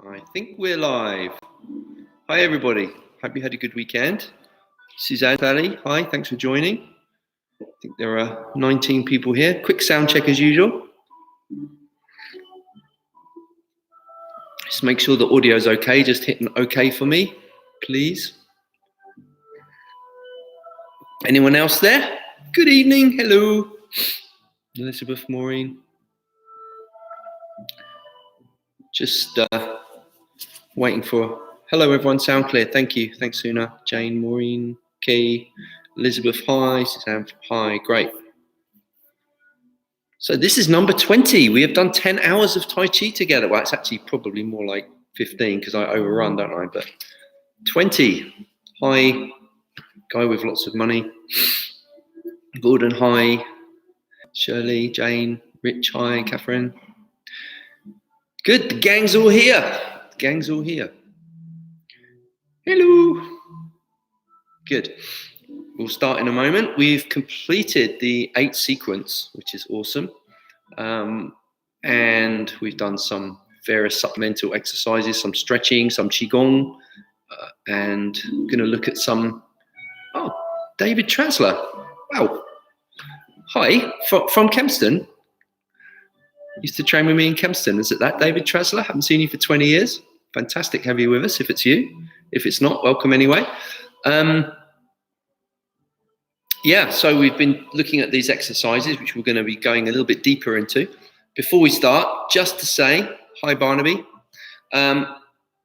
I think we're live. Hi, everybody. Hope you had a good weekend. Suzanne, Sally, hi, thanks for joining. I think there are 19 people here. Quick sound check as usual. Just make sure the audio is okay. Just hit an okay for me, please. Anyone else there? Good evening. Hello. Elizabeth, Maureen. Just waiting for... Hello, everyone. Sound clear. Thank you. Thanks, Suna. Jane, Maureen, Kay, Elizabeth, hi. Suzanne, hi. Great. So this is number 20. We have done 10 hours of Tai Chi together. Well, it's actually probably more like 15 because I overrun, don't I? But 20. Hi. Guy with lots of money. Gordon, hi. Shirley, Jane, Rich, hi. Catherine. Good. The gang's all here. The gang's all here. Hello. Good. We'll start in a moment. We've completed the 8 sequence, which is awesome. And we've done some various supplemental exercises, some stretching, some Qigong, and I'm going to look at some... Oh, David Trasler. Wow. Hi, from Kempston. Used to train with me in Kempston. Is it that, David Trasler? Haven't seen you for 20 years. Fantastic to have you with us, if it's you. If it's not, welcome anyway. Yeah, so we've been looking at these exercises, which we're going to be going a little bit deeper into. Before we start, just to say, hi Barnaby.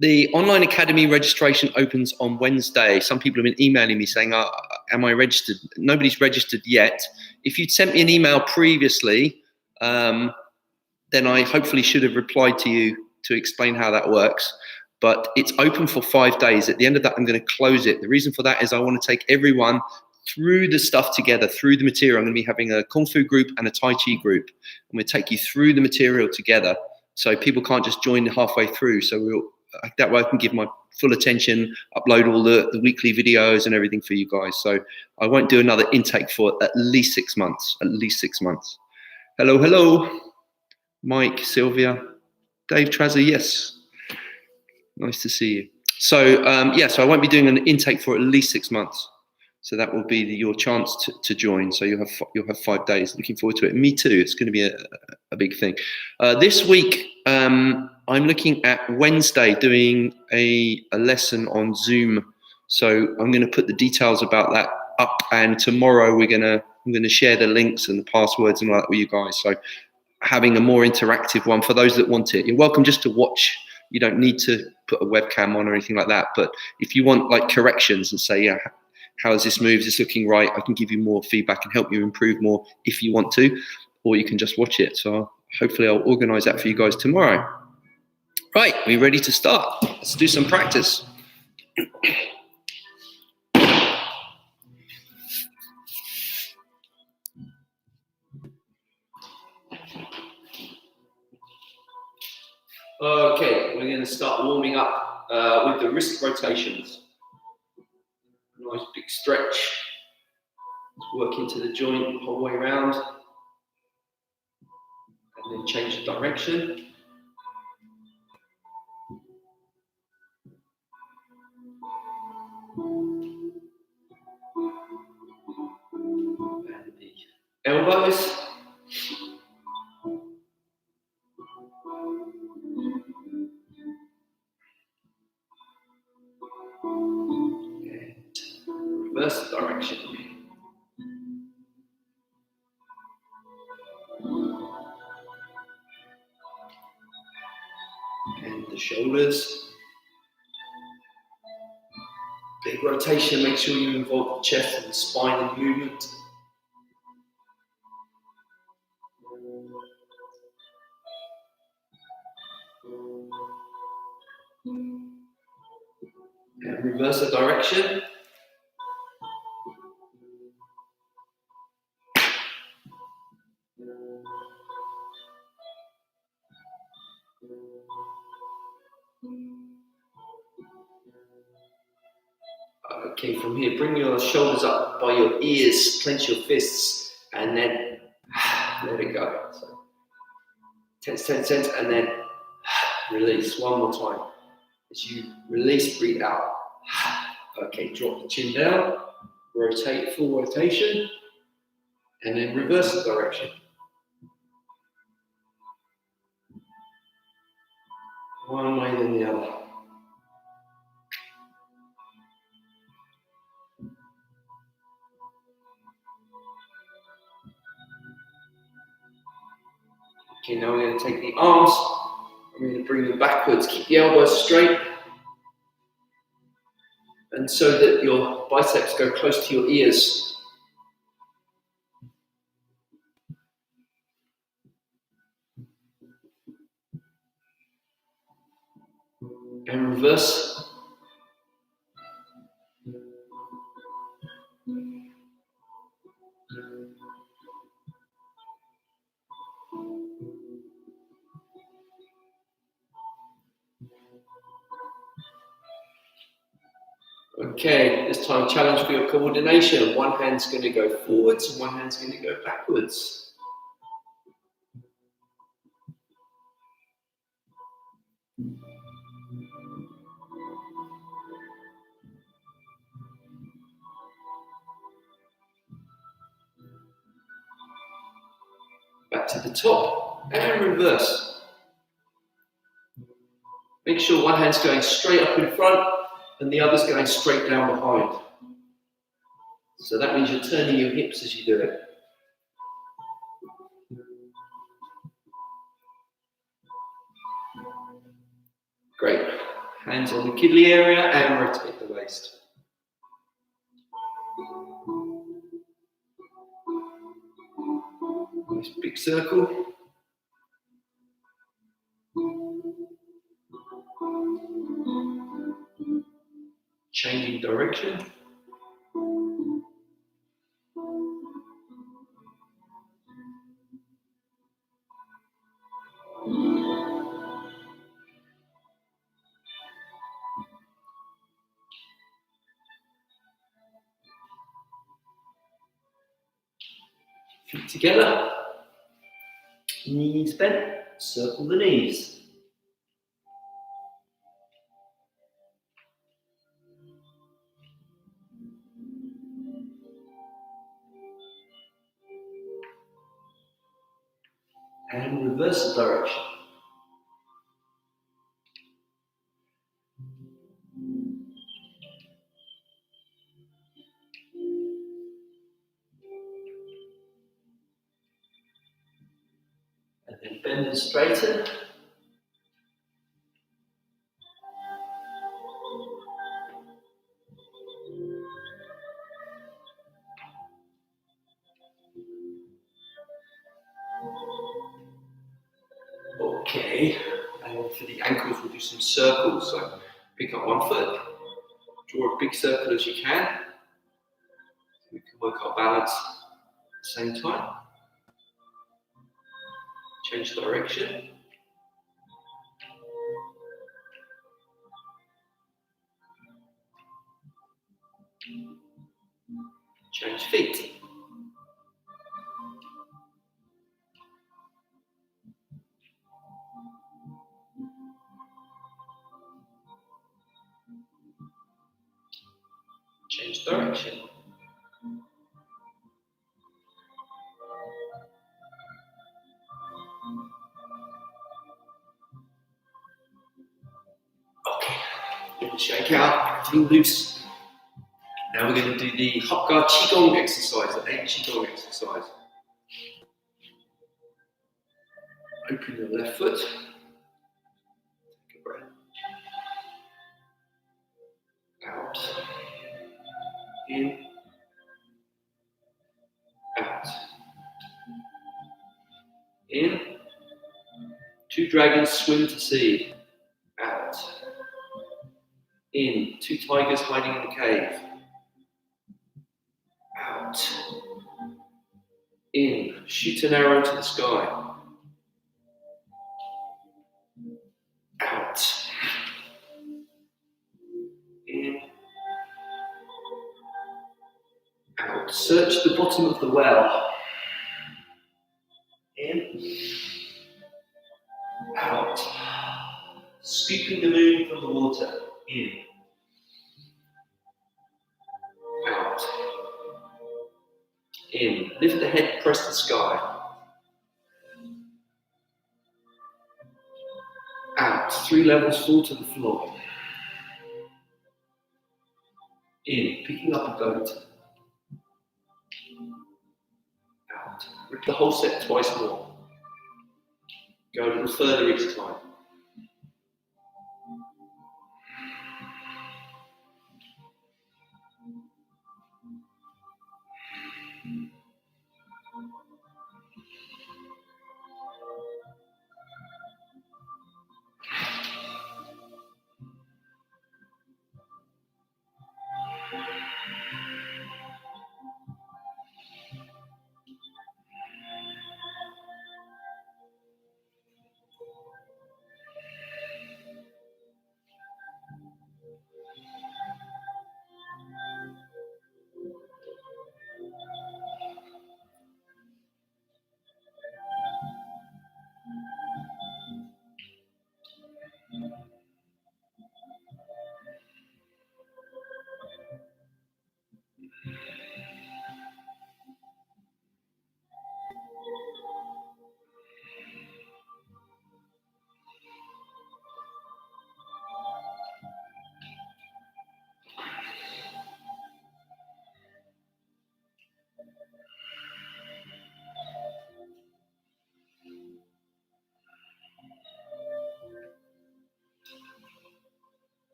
The online academy registration opens on Wednesday. Some people have been emailing me saying, am I registered? Nobody's registered yet. If you'd sent me an email previously, then I hopefully should have replied to you to explain how that works. But it's open for 5 days. At the end of that, I'm going to close it. The reason for that is I want to take everyone through the stuff together, through the material. I'm going to be having a Kung Fu group and a Tai Chi group. I'm going to take you through the material together so people can't just join halfway through. So that way I can give my full attention, upload all the weekly videos and everything for you guys. So I won't do another intake for at least 6 months, at least 6 months. Hello, hello. Mike, Sylvia, Dave Trazer, yes. Nice to see you. So, so I won't be doing an intake for at least 6 months. So that will be your chance to join. So you'll have 5 days. Looking forward to it. Me too. It's going to be a big thing. This week, I'm looking at Wednesday doing a lesson on Zoom. So I'm going to put the details about that up. And tomorrow I'm going to share the links and the passwords and all that with you guys. So having a more interactive one for those that want it. You're welcome just to watch. You don't need to put a webcam on or anything like that. But if you want like corrections and say, yeah, how is this move? Is this looking right? I can give you more feedback and help you improve more if you want to, or you can just watch it. So hopefully I'll organize that for you guys tomorrow. Right, are you ready to start? Let's do some practice. Okay, we're going to start warming up with the wrist rotations. Nice big stretch. Work into the joint the whole way around. And then change the direction. And the elbows. And reverse direction. And the shoulders. Big rotation, make sure you involve the chest and the spine in the movement. And reverse the direction. Okay, from here, bring your shoulders up by your ears, clench your fists, and then let it go. So, tense, tense, tense, and then Release. One more time. As you release, breathe out. Okay, drop the chin down. Rotate, full rotation. And then reverse the direction. One way then the other. Okay, now we're going to take the arms. I'm going to bring them backwards. Keep the elbows straight. And so that your biceps go close to your ears. And reverse. Okay, this time challenge for your coordination. One hand's going to go forwards and one hand's going to go backwards. Back to the top and reverse. Make sure one hand's going straight up in front and the other's going straight down behind. So that means you're turning your hips as you do it. Great. Hands on the kidney area and rotate the waist. Nice big circle. Changing direction. Feet together, knees bent, circle the knees. And reverse the direction. And then bend and straighten. Okay, and for the ankles we'll do some circles. So pick up one foot, draw a big circle as you can. So we can work our balance at the same time. Change direction. Change feet. Change direction. Okay, little shake out, everything loose. Now we're going to do the hop guard qigong exercise, the 8 qigong exercise. Open your left foot. Take a breath. Out. In. Out. In. 2 dragons swim to sea. Out. In. 2 tigers hiding in the cave. Out. In. Shoot an arrow to the sky. Out. In. Out. Search the bottom of the well. In. Out. Scooping the moon from the water. In. Out. In. Lift the head, press the sky. Out. 3 levels, fall to the floor. In. Picking up a goat. Out. Repeat the whole set twice more. Go a little further each time.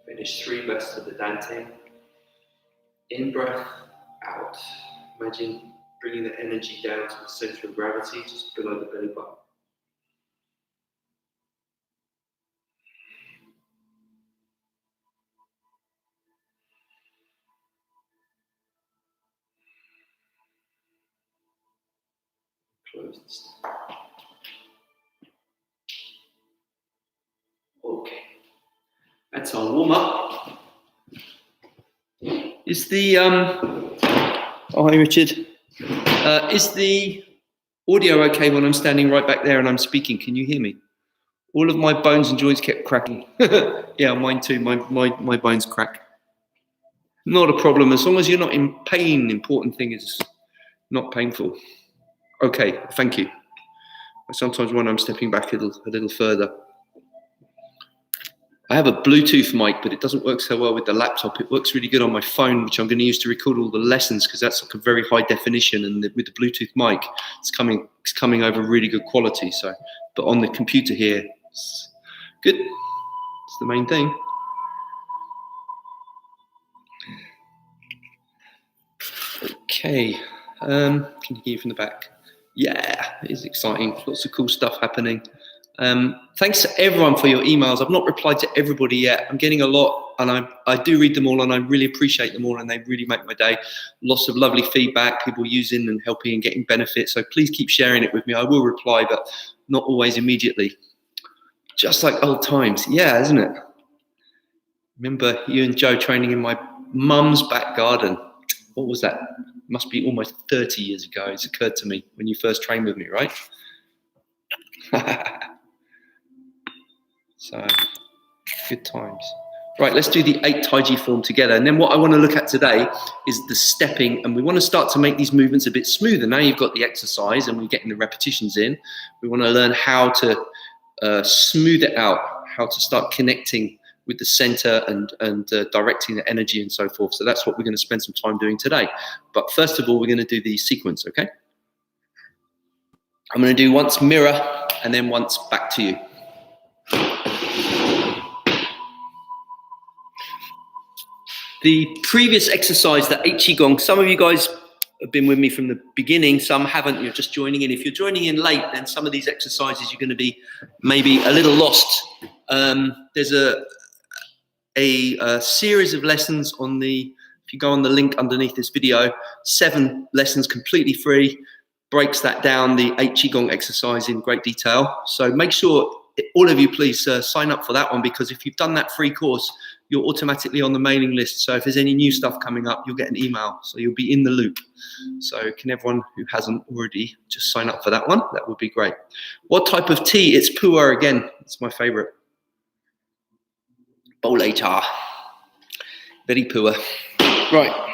Finish 3 breaths to the Dante. In breath, out. Imagine bringing the energy down to the center of gravity, just below the belly button. Close this. Okay. That's our warm up. Is the oh hi Richard. Is the audio okay when I'm standing right back there and I'm speaking? Can you hear me? All of my bones and joints kept cracking. Yeah, mine too. My bones crack. Not a problem as long as you're not in pain. Important thing is not painful. Okay, thank you. Sometimes when I'm stepping back a little further. I have a Bluetooth mic, but it doesn't work so well with the laptop. It works really good on my phone, which I'm going to use to record all the lessons because that's like a very high definition. And with the Bluetooth mic, it's coming over really good quality. So, but on the computer here, it's good. It's the main thing. Okay, can you hear from the back? Yeah, it is exciting. Lots of cool stuff happening. Thanks to everyone for your emails. I've not replied to everybody yet. I'm getting a lot, and I do read them all, and I really appreciate them all, and they really make my day. Lots of lovely feedback, people using and helping and getting benefits. So please keep sharing it with me. I will reply, but not always immediately. Just like old times. Yeah, isn't it? Remember you and Joe training in my mum's back garden. What was that? Must be almost 30 years ago. It's occurred to me when you first trained with me, right? So, good times. Right, let's do the 8 Tai Chi form together. And then what I want to look at today is the stepping. And we want to start to make these movements a bit smoother. Now you've got the exercise and we're getting the repetitions in. We want to learn how to smooth it out, how to start connecting with the center and directing the energy and so forth. So that's what we're going to spend some time doing today. But first of all, we're going to do the sequence, okay? I'm going to do once mirror and then once back to you. The previous exercise, the 8 Qigong, some of you guys have been with me from the beginning, some haven't, you're just joining in. If you're joining in late, then some of these exercises you're going to be maybe a little lost. There's a series of lessons on the, if you go on the link underneath this video, 7 lessons completely free. breaks that down, the 8 Qigong exercise in great detail. So make sure all of you please sign up for that one, because if you've done that free course, you're automatically on the mailing list. So if there's any new stuff coming up, you'll get an email. So you'll be in the loop. So can everyone who hasn't already just sign up for that one? That would be great. What type of tea? It's pu'er again. It's my favorite. Bole cha. Very pu'er. Right.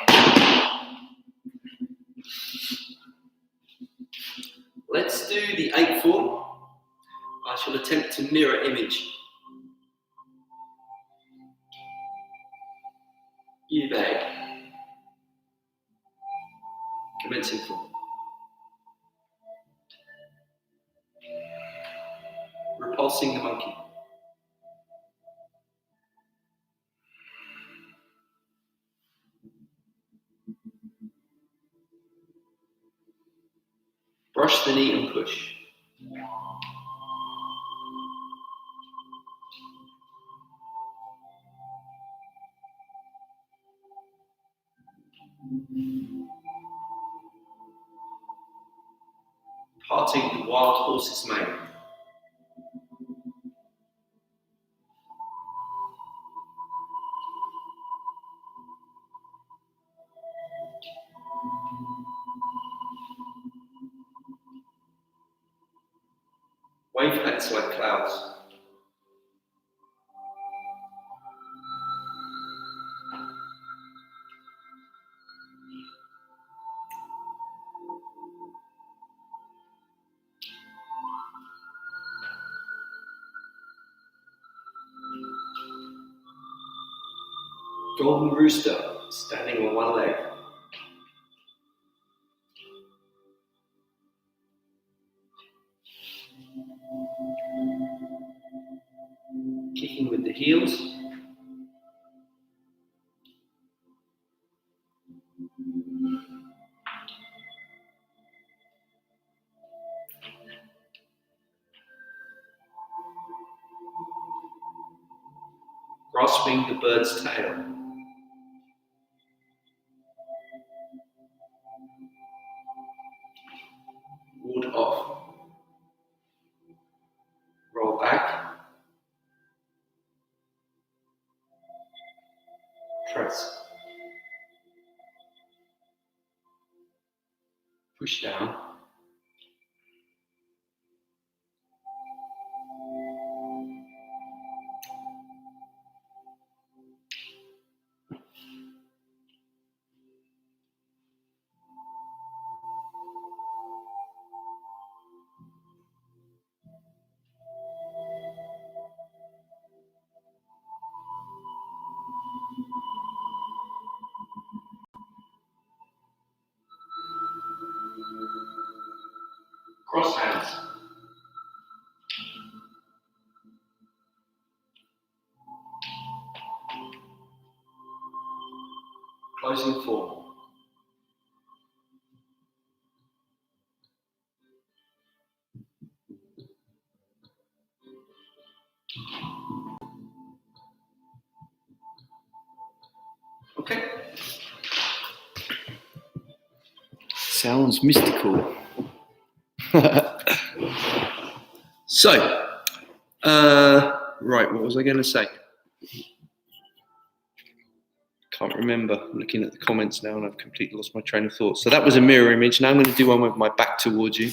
Let's do the 8 form. I shall attempt to mirror image. Yu Bei. Commencing form. Repulsing the monkey. Brush the knee and push. Parting the wild horse's mane. Wavelets like clouds. Golden rooster, standing on one leg. Kicking with the heels. Grasping the bird's tail. Ward off. Roll back. Press. Push down. Cross hands. Closing form. Okay. Sounds mystical. So, right, what was I going to say? Can't remember. I'm looking at the comments now and I've completely lost my train of thought. So that was a mirror image. Now I'm going to do one with my back towards you.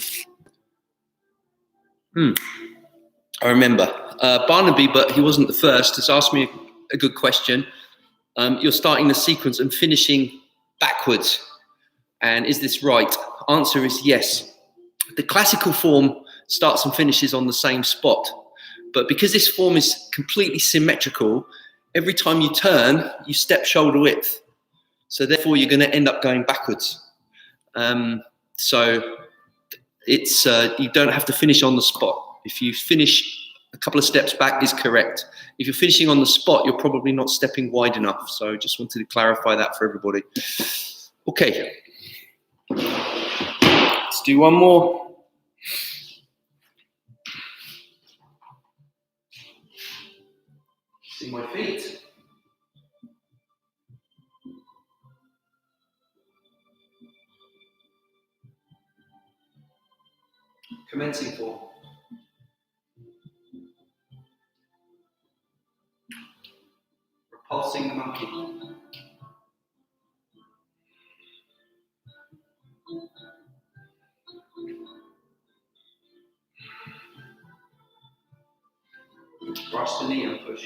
I remember. Barnaby, but he wasn't the first, has asked me a good question. You're starting the sequence and finishing backwards. And is this right? Answer is yes. The classical form starts and finishes on the same spot. But because this form is completely symmetrical, every time you turn, you step shoulder width. So therefore, you're going to end up going backwards. So it's you don't have to finish on the spot. If you finish a couple of steps back is correct. If you're finishing on the spot, you're probably not stepping wide enough. So just wanted to clarify that for everybody. Okay. Let's do one more. See my feet. Commencing 4. Repulsing the monkey. Brush the knee and push.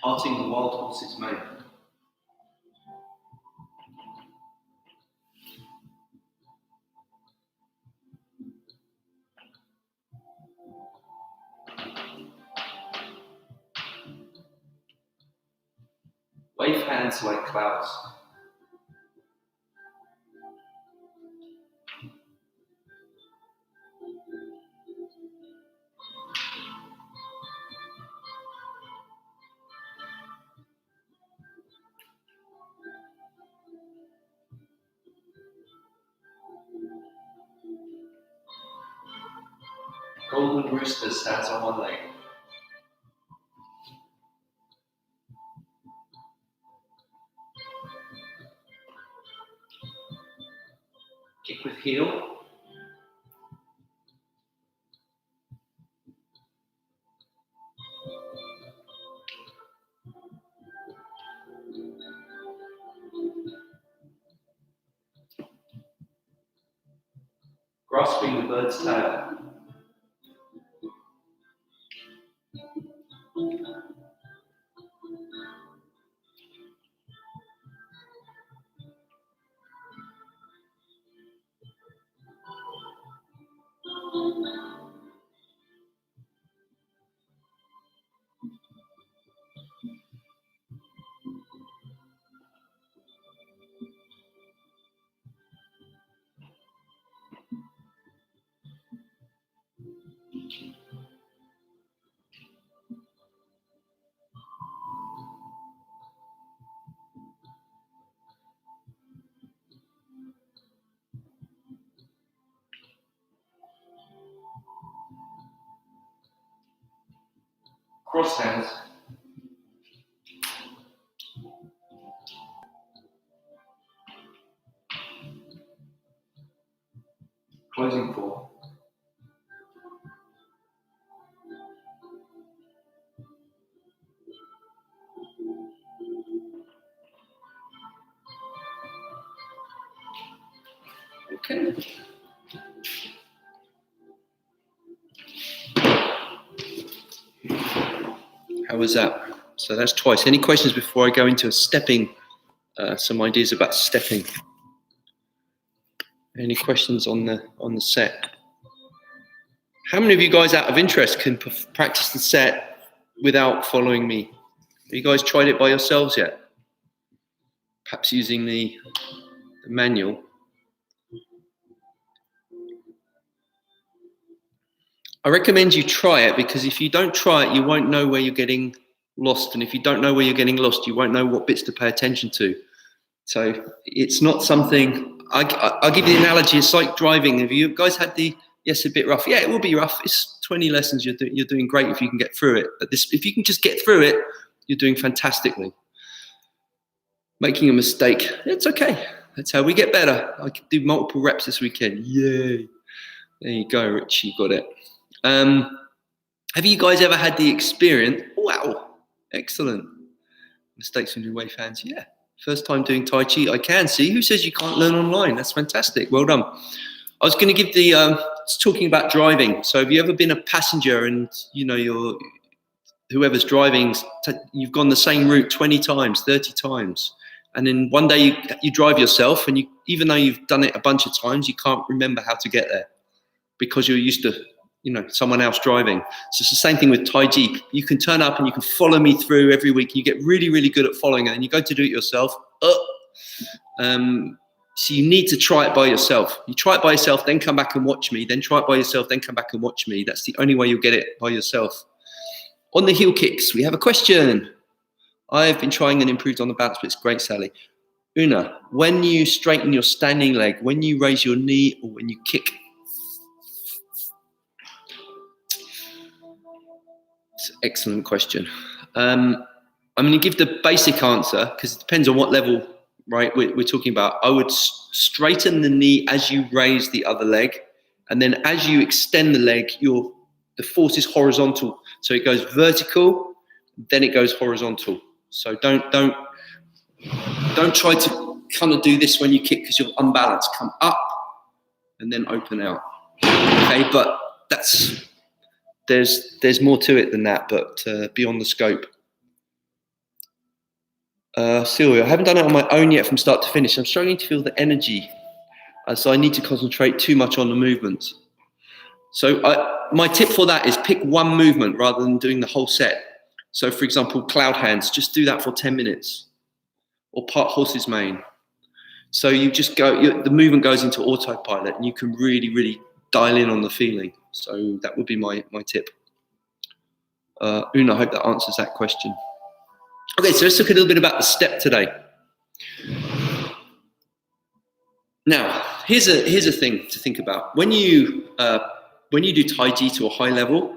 Parting the wild horse's mane. Wave hands like clouds. Golden rooster stands on one leg. Kick with heel. Grasping the bird's tail. Cross hands. Closing 4. Okay. How was that? So that's twice. Any questions before I go into stepping? Some ideas about stepping. Any questions on the set? How many of you guys, out of interest, can practice the set without following me? Have you guys tried it by yourselves yet? Perhaps using the manual. I recommend you try it, because if you don't try it, you won't know where you're getting lost. And if you don't know where you're getting lost, you won't know what bits to pay attention to. So it's not something, I'll give you the analogy. It's like driving. Have you guys had yes, a bit rough. Yeah, it will be rough. It's 20 lessons. You're doing great if you can get through it. But if you can just get through it, you're doing fantastically. Making a mistake, it's okay. That's how we get better. I could do multiple reps this weekend. Yay. There you go, Rich, you got it. Have you guys ever had the experience? Wow, excellent. Mistakes from your wave hands, yeah. First time doing Tai Chi, I can see. Who says you can't learn online? That's fantastic, well done. I was going to give talking about driving. So have you ever been a passenger and, whoever's driving, you've gone the same route 20 times, 30 times. And then one day you drive yourself, and even though you've done it a bunch of times, you can't remember how to get there because you're used to, someone else driving. So it's the same thing with Tai Chi. You can turn up and you can follow me through every week. You get really, really good at following, and then you go to do it yourself. So you need to try it by yourself. You try it by yourself, then come back and watch me, then try it by yourself, then come back and watch me. That's the only way you'll get it by yourself. On the heel kicks, we have a question. I've been trying and improved on the bounce, but it's great, Sally. Una, when you straighten your standing leg, when you raise your knee, or when you kick? It's an excellent question. I'm going to give the basic answer because it depends on what level, right, we're talking about. I would straighten the knee as you raise the other leg, and then as you extend the leg, the force is horizontal. So it goes vertical, then it goes horizontal. So don't try to kind of do this when you kick because you're unbalanced. Come up and then open out. Okay, but there's more to it than that, but beyond the scope. Sylvia, I haven't done it on my own yet from start to finish. I'm struggling to feel the energy, so I need to concentrate too much on the movements. So my tip for that is pick one movement rather than doing the whole set. So for example, cloud hands, just do that for 10 minutes. Or part horse's mane. So you just the movement goes into autopilot and you can really, really dial in on the feeling. So that would be my tip. Una, I hope that answers that question. Okay, so let's look a little bit about the step today. Now, here's a thing to think about. When you do Tai Chi to a high level,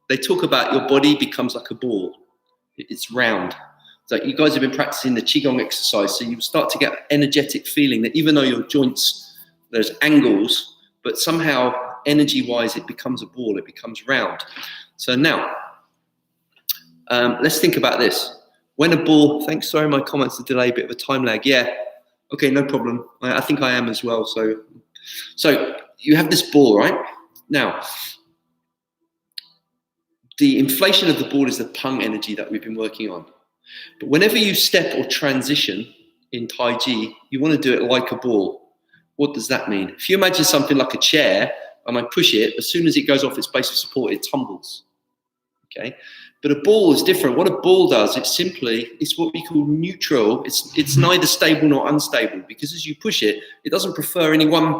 they talk about your body becomes like a ball. It's round. So you guys have been practicing the Qigong exercise, so you start to get an energetic feeling that even though your joints, there's angles, but somehow energy-wise it becomes a ball, it becomes round. So now, let's think about this. When a ball, thanks, sorry my comments are delayed, a bit of a time lag. Yeah, okay, no problem. I think I am as well. So you have this ball, right? Now, the inflation of the ball is the pung energy that we've been working on. But whenever you step or transition in Tai Chi, you want to do it like a ball. What does that mean? If you imagine something like a chair and I push it, as soon as it goes off its base of support, it tumbles. Okay? But a ball is different. What a ball does, it's what we call neutral. It's neither stable nor unstable because as you push it, it doesn't prefer any one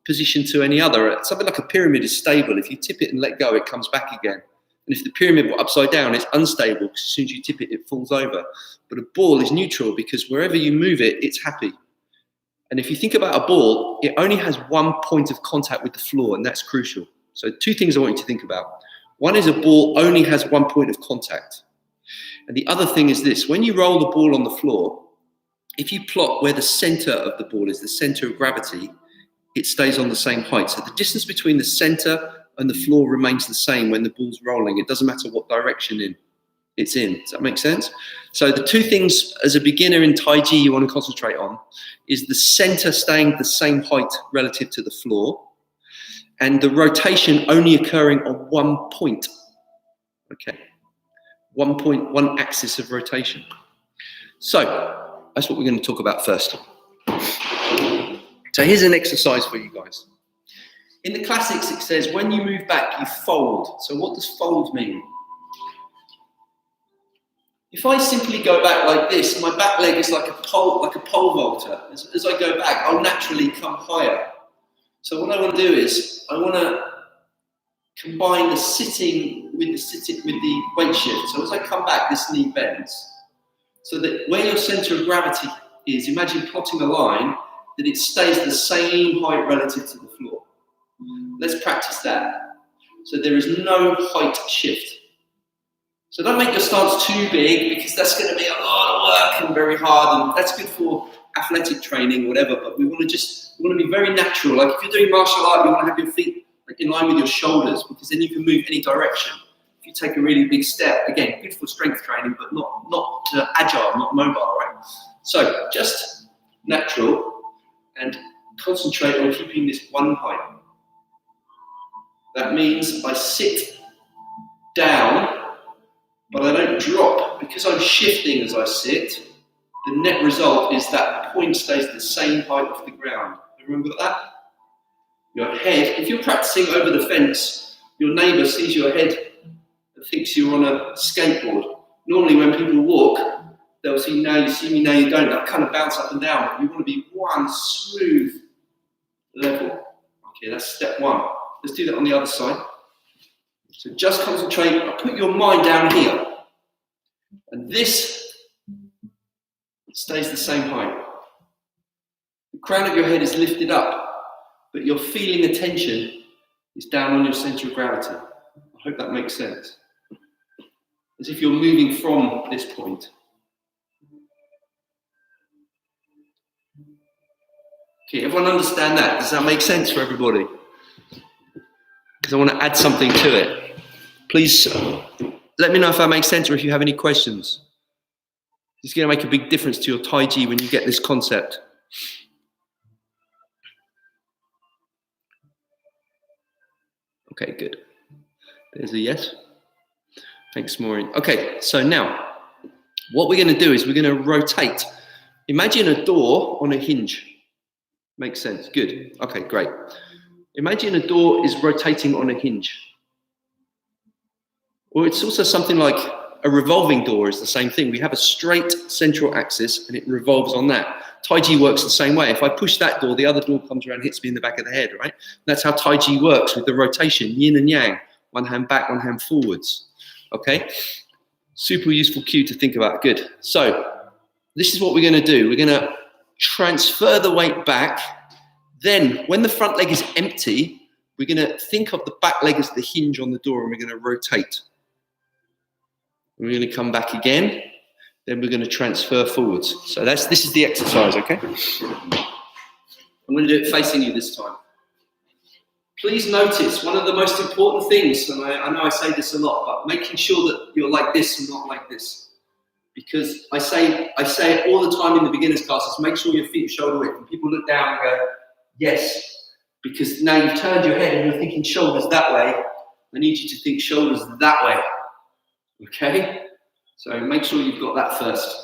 position to any other. Something like a pyramid is stable. If you tip it and let go, it comes back again. And if the pyramid were upside down, it's unstable because as soon as you tip it, it falls over. But a ball is neutral because wherever you move it, it's happy. And if you think about a ball, it only has one point of contact with the floor, and that's crucial. So two things I want you to think about. One is a ball only has one point of contact. And the other thing is this. When you roll the ball on the floor, if you plot where the center of the ball is, the center of gravity, it stays on the same height. So the distance between the center and the floor remains the same when the ball's rolling. It doesn't matter what direction it's in. Does that make sense? So the two things as a beginner in Tai Chi you want to concentrate on is the center staying the same height relative to the floor and the rotation only occurring on one point. Okay. 1 point, one axis of rotation. So that's what we're going to talk about first. So here's an exercise for you guys. In the classics, it says when you move back, you fold. So what does fold mean? If I simply go back like this, my back leg is like a pole vaulter. As I go back, I'll naturally come higher. So what I want to do is I want to combine the sitting with the weight shift. So as I come back, this knee bends. So that where your center of gravity is, imagine plotting a line that it stays the same height relative to the floor. Let's practice that. So there is no height shift. So don't make your stance too big because that's going to be a lot of work and very hard, and that's good for athletic training, whatever, but we want to be very natural. Like if you're doing martial art, you want to have your feet in line with your shoulders because then you can move any direction. If you take a really big step, again, good for strength training, but not agile, not mobile, right? So just natural and concentrate on keeping this one height. That means I sit down, but I don't drop. Because I'm shifting as I sit, the net result is that point stays the same height off the ground. Remember that? Your head, if you're practicing over the fence, your neighbour sees your head and thinks you're on a skateboard. Normally when people walk, they'll see, now you see me, now you don't. They'll kind of bounce up and down. You want to be one smooth level. Okay, that's step one. Let's do that on the other side. So just concentrate, put your mind down here. And this stays the same height. The crown of your head is lifted up, but your feeling attention is down on your center of gravity. I hope that makes sense. as if you're moving from this point. Okay, everyone understand that? Does that make sense for everybody? Because I want to add something to it. Please let me know if that makes sense or if you have any questions. It's going to make a big difference to your Tai Chi when you get this concept. Okay, good. There's a yes. Thanks, Maureen. Okay, so now what we're going to do is we're going to rotate. Imagine a door on a hinge. Makes sense. Good. Okay, great. Imagine a door is rotating on a hinge. Or it's also something like a revolving door is the same thing. We have a straight central axis and it revolves on that. Tai Chi works the same way. If I push that door, the other door comes around and hits me in the back of the head, right? That's how Tai Chi works with the rotation, yin and yang. One hand back, one hand forwards. Okay? Super useful cue to think about. Good. So this is what we're going to do. We're going to transfer the weight back. Then when the front leg is empty, we're going to think of the back leg as the hinge on the door and we're going to rotate. We're going to come back again. Then we're going to transfer forwards. So this is the exercise, okay? I'm going to do it facing you this time. Please notice one of the most important things, and I know I say this a lot, but making sure that you're like this and not like this. Because I say it all the time in the beginners classes, make sure your feet are shoulder width. And people look down and go, yes. Because now you've turned your head and you're thinking shoulders that way. I need you to think shoulders that way. Okay? So make sure you've got that first.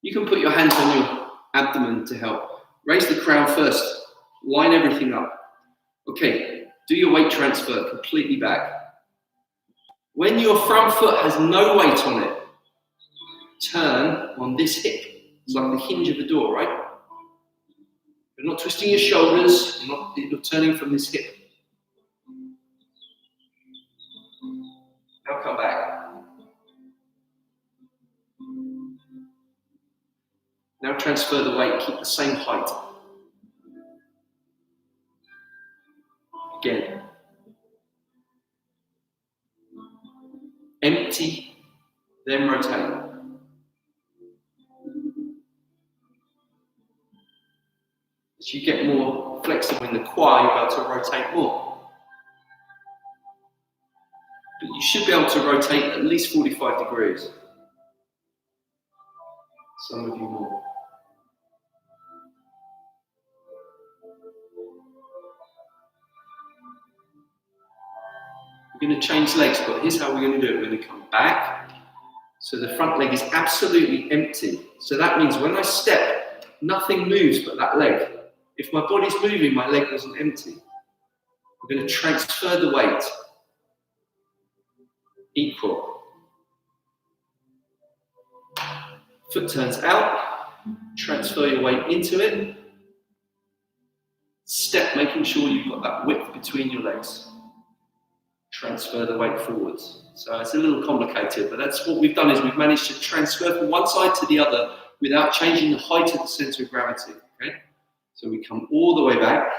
You can put your hands on your abdomen to help. Raise the crown first. Line everything up. Okay, do your weight transfer completely back. When your front foot has no weight on it, turn on this hip. It's like the hinge of the door, right? You're not twisting your shoulders, you're turning from this hip. Now come back. Now transfer the weight, keep the same height. Again. Empty, then rotate. As you get more flexible in the quad, you'll be able to rotate more. But you should be able to rotate at least 45 degrees. Some of you more. We're going to change legs, but here's how we're going to do it. We're going to come back. So the front leg is absolutely empty. So that means when I step, nothing moves but that leg. If my body's moving, my leg wasn't empty. We're going to transfer the weight. Equal. Foot turns out. Transfer your weight into it. Step, making sure you've got that width between your legs. Transfer the weight forwards. So it's a little complicated, but that's what we've done is we've managed to transfer from one side to the other without changing the height of the center of gravity. Okay? So we come all the way back.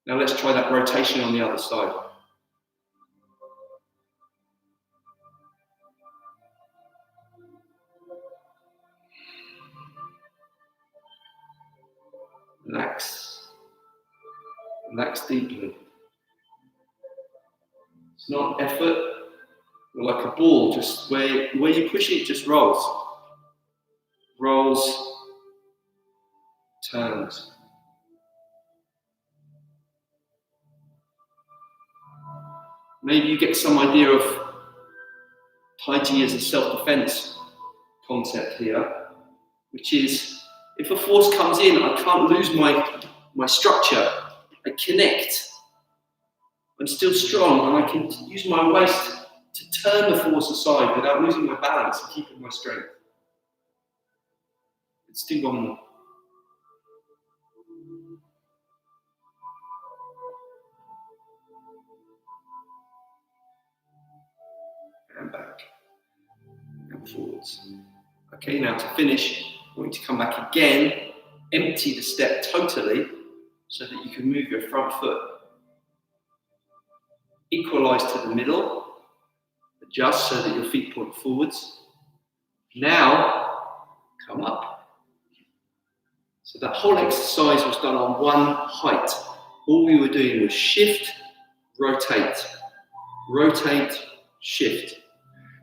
Now let's try that rotation on the other side. Relax. Relax deeply. It's not effort. You're like a ball, just where you push it, just rolls. Rolls, turns. Maybe you get some idea of Tai Chi as a self-defense concept here, which is if a force comes in, I can't lose my structure. I connect. I'm still strong, and I can use my waist to turn the force aside without losing my balance and keeping my strength. Let's do one more. And back. And forwards. Okay, now to finish, I want you to come back again, empty the step totally so that you can move your front foot. Equalize to the middle, Adjust so that your feet point forwards. Now, come up. So that whole exercise was done on one height. All we were doing was shift, rotate, shift.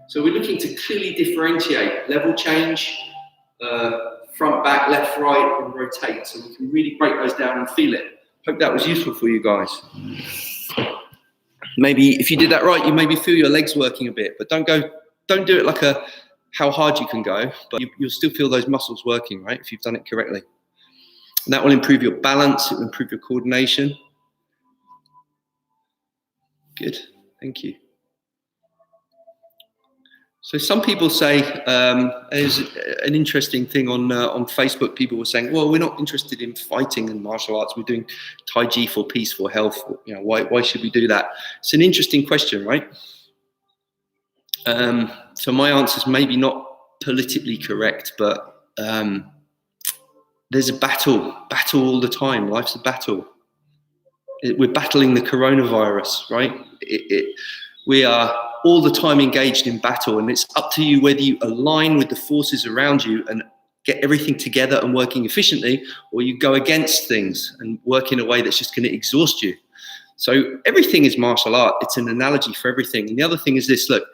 So we're looking to clearly differentiate level change, front, back, left, right, and rotate. So we can really break those down and feel it. Hope that was useful for you guys. Maybe if you did that right, you maybe feel your legs working a bit, but don't do it like how hard you can go, but you'll still feel those muscles working, right? If you've done it correctly. And that will improve your balance, it will improve your coordination. Good, thank you. So some people say, there's an interesting thing on Facebook, people were saying, well, we're not interested in fighting and martial arts, we're doing Tai Chi for peace, for health, you know, why should we do that? It's an interesting question, right? So my answer is maybe not politically correct, but there's a battle all the time, life's a battle. We're battling the coronavirus, right? We are all the time engaged in battle, and it's up to you whether you align with the forces around you and get everything together and working efficiently, or you go against things and work in a way that's just going to exhaust you. So everything is martial art. It's an analogy for everything. And the other thing is this, look,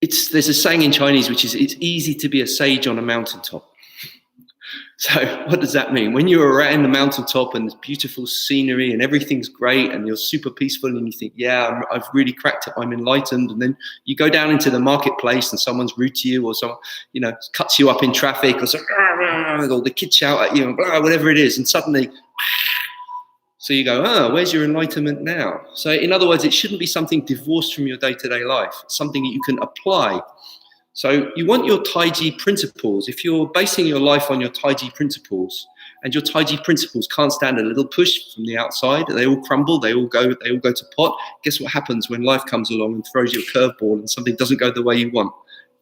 there's a saying in Chinese, which is, it's easy to be a sage on a mountaintop. So what does that mean? When you're around the mountaintop and there's beautiful scenery and everything's great and you're super peaceful and you think, yeah, I've really cracked it, I'm enlightened. And then you go down into the marketplace and someone's rude to you, or someone, you know, cuts you up in traffic, or the kids shout at you, and blah, whatever it is. And suddenly, so you go, oh, where's your enlightenment now? So in other words, it shouldn't be something divorced from your day-to-day life. It's something that you can apply. So you want your Tai Chi principles. If you're basing your life on your Tai Chi principles, and your Tai Chi principles can't stand a little push from the outside, they all crumble, they all go to pot. Guess what happens when life comes along and throws you a curveball and something doesn't go the way you want?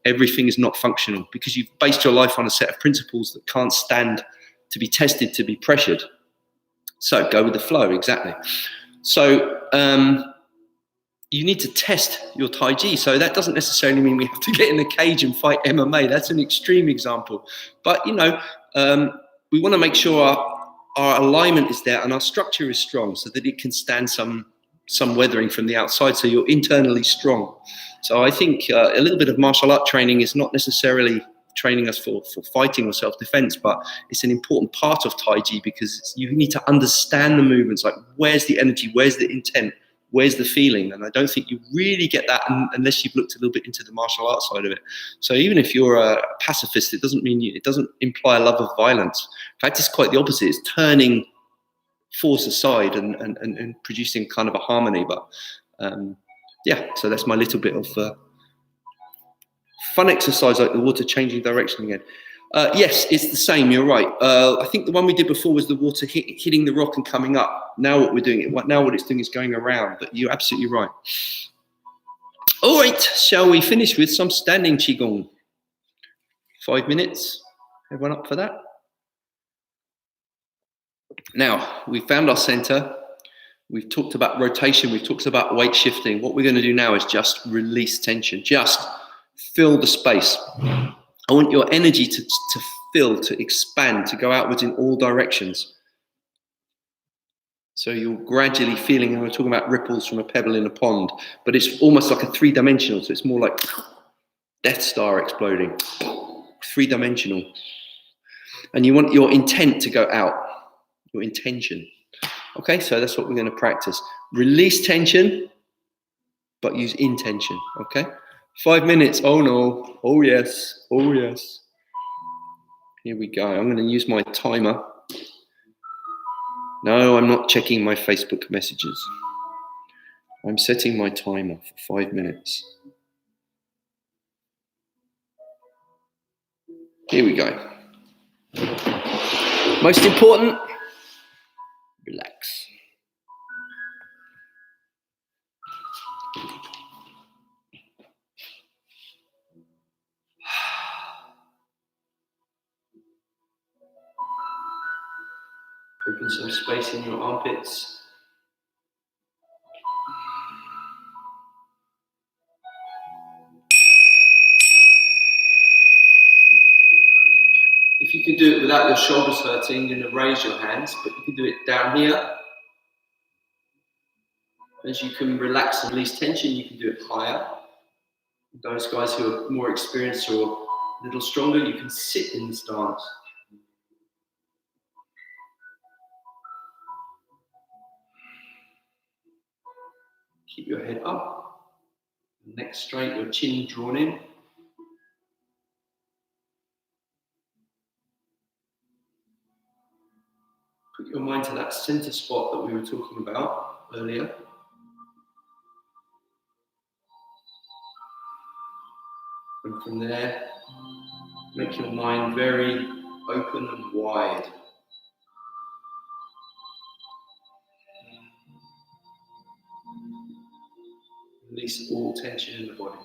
Everything is not functional because you've based your life on a set of principles that can't stand to be tested, to be pressured. So go with the flow, exactly. So you need to test your Tai Chi. So that doesn't necessarily mean we have to get in a cage and fight MMA. That's an extreme example. But, you know, we want to make sure our alignment is there and our structure is strong so that it can stand some weathering from the outside, so you're internally strong. So I think a little bit of martial art training is not necessarily training us for fighting or self-defense, but it's an important part of Tai Chi because you need to understand the movements, like where's the energy, where's the intent, where's the feeling? And I don't think you really get that unless you've looked a little bit into the martial arts side of it. So even if you're a pacifist, it doesn't imply a love of violence. In fact, it's quite the opposite. It's turning force aside and producing kind of a harmony. But yeah, so that's my little bit of fun exercise, like the water changing direction again. Yes, it's the same. You're right. I think the one we did before was the water hitting the rock and coming up. Now what it's doing is going around. But you're absolutely right. All right, shall we finish with some standing qigong? 5 minutes. Everyone up for that? Now we found our center. We've talked about rotation. We've talked about weight shifting. What we're going to do now is just release tension. Just fill the space. I want your energy to fill, to expand, to go outwards in all directions. So you're gradually feeling, and we're talking about ripples from a pebble in a pond, but it's almost like a three-dimensional. So it's more like Death Star exploding, three-dimensional. And you want your intent to go out, your intention. Okay, so that's what we're going to practice. Release tension, but use intention, okay? 5 minutes. Oh no. Oh yes. Oh yes. Here we go. I'm going to use my timer. No, I'm not checking my Facebook messages. I'm setting my timer for 5 minutes. Here we go. Most important, relax. Open some space in your armpits. If you can do it without your shoulders hurting, you're going to raise your hands, but you can do it down here. As you can relax and release tension, you can do it higher. Those guys who are more experienced or a little stronger, you can sit in the stance. Keep your head up, neck straight, your chin drawn in. Put your mind to that center spot that we were talking about earlier. And from there, make your mind very open and wide. Release all tension in the body.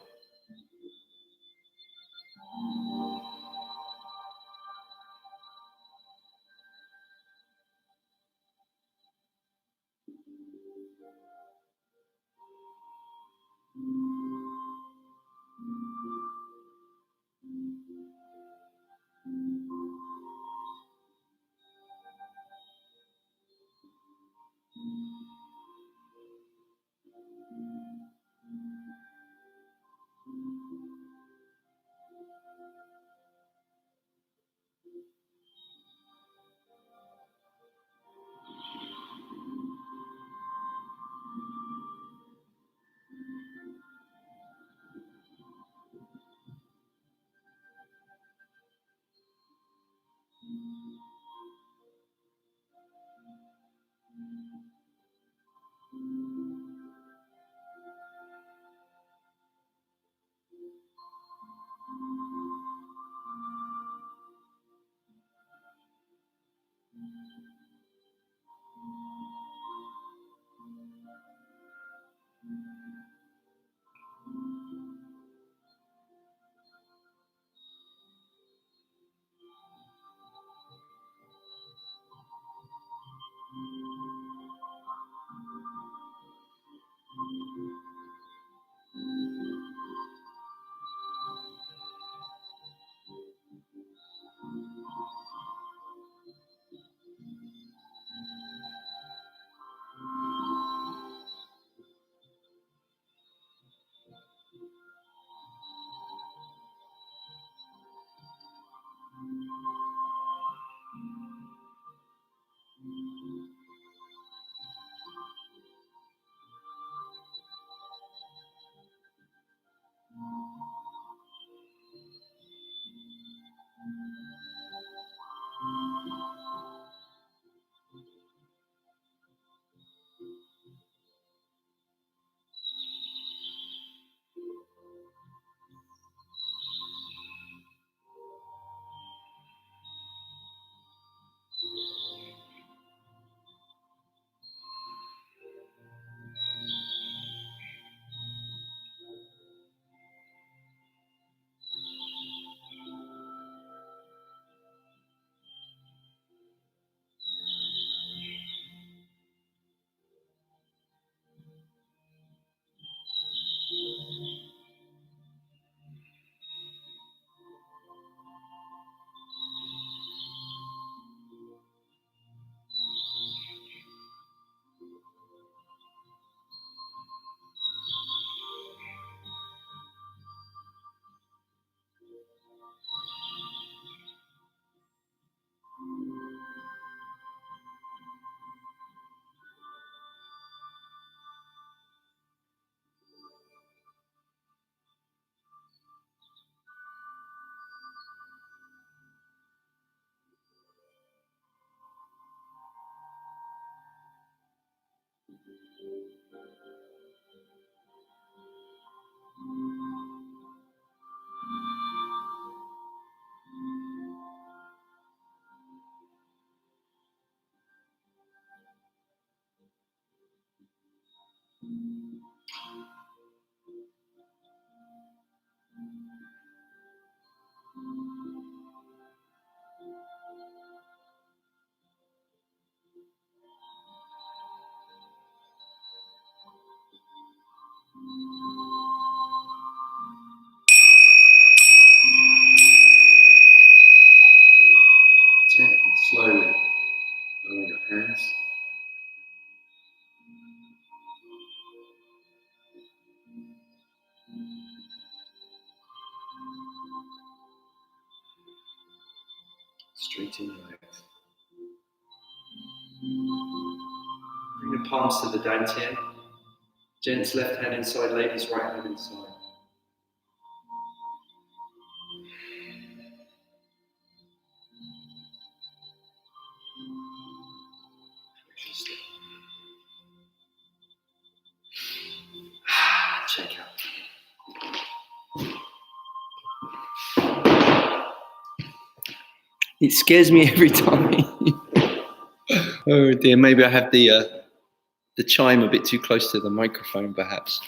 continuing. Bring the palms to the dantian. Gents left hand inside, ladies right hand inside. Check out. It scares me every time. Oh dear, maybe I have the chime a bit too close to the microphone, perhaps.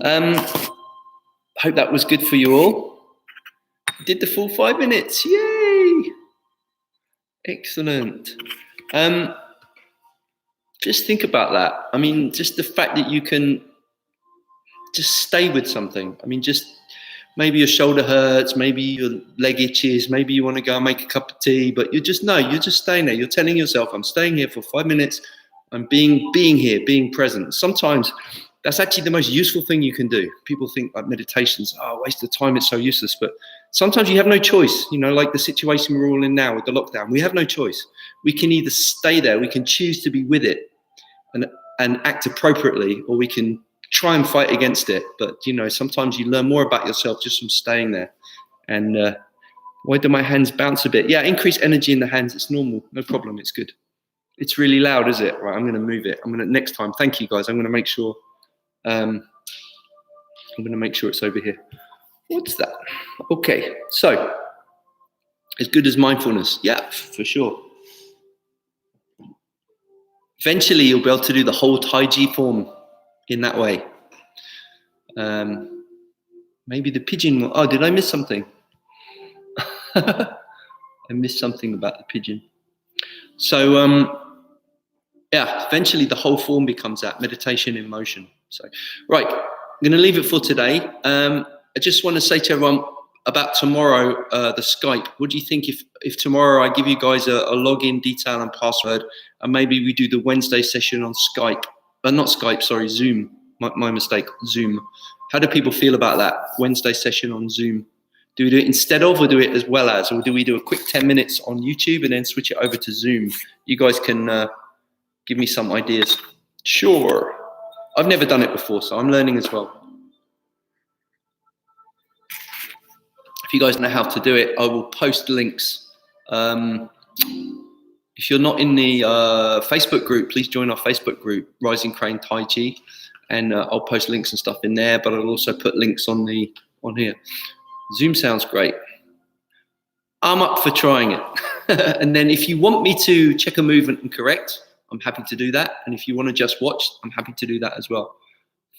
Hope that was good for you all. Did the full 5 minutes? Yay! Excellent. Just think about that. I mean, just the fact that you can just stay with something. I mean, just maybe your shoulder hurts, maybe your leg itches, maybe you want to go and make a cup of tea, but you're just staying there. You're telling yourself, I'm staying here for 5 minutes. I'm being here, being present. Sometimes that's actually the most useful thing you can do. People think like meditation's, waste of time, it's so useless. But sometimes you have no choice, like the situation we're all in now with the lockdown. We have no choice. We can either stay there, we can choose to be with it and act appropriately, or we can try and fight against it. But, sometimes you learn more about yourself just from staying there. And why do my hands bounce a bit? Yeah, increase energy in the hands. It's normal. No problem. It's good. It's really loud, is it? Right, I'm going to move it. Next time. Thank you, guys. I'm going to make sure. It's over here. What's that? Okay, so as good as mindfulness. Yeah, for sure. Eventually, you'll be able to do the whole Tai Chi form in that way. Maybe the pigeon. Oh, did I miss something? I missed something about the pigeon. So, eventually the whole form becomes that meditation in motion. So, right, I'm going to leave it for today. I just want to say to everyone about tomorrow, the Skype. What do you think if tomorrow I give you guys a login detail and password, and maybe we do the Wednesday session on Skype? Not Skype, sorry, Zoom. My mistake, Zoom. How do people feel about that Wednesday session on Zoom? Do we do it instead of, or do it as well as, or do we do a quick 10 minutes on YouTube and then switch it over to Zoom? You guys can give me some ideas. Sure. I've never done it before, so I'm learning as well. If you guys know how to do it, I will post links. If you're not in the Facebook group, please join our Facebook group, Rising Crane Tai Chi, and I'll post links and stuff in there, but I'll also put links on here. Zoom sounds great. I'm up for trying it. And then if you want me to check a movement and correct, I'm happy to do that. And if you want to just watch, I'm happy to do that as well.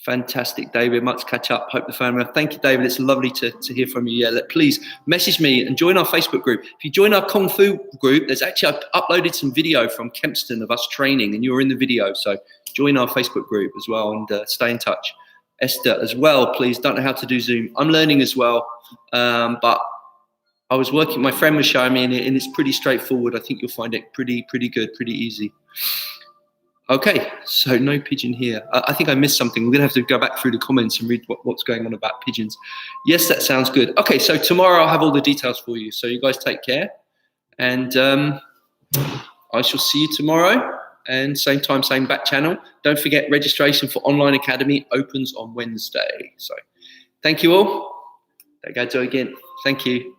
Fantastic, David. Let's catch up. Hope the family. Thank you, David. It's lovely to hear from you. Yeah, please message me and join our Facebook group. If you join our Kung Fu group, there's actually, I've uploaded some video from Kempston of us training, and you're in the video. So join our Facebook group as well and stay in touch. Esther as well, please. Don't know how to do Zoom. I'm learning as well, but I was working. My friend was showing me, and it's pretty straightforward. I think you'll find it pretty good, pretty easy. Okay, so no pigeon here. I think I missed something. We're going to have to go back through the comments and read what's going on about pigeons. Yes, that sounds good. Okay, so tomorrow I'll have all the details for you. So you guys take care. And I shall see you tomorrow. And same time, same back channel. Don't forget, registration for Online Academy opens on Wednesday. So thank you all. Tagato again. Thank you.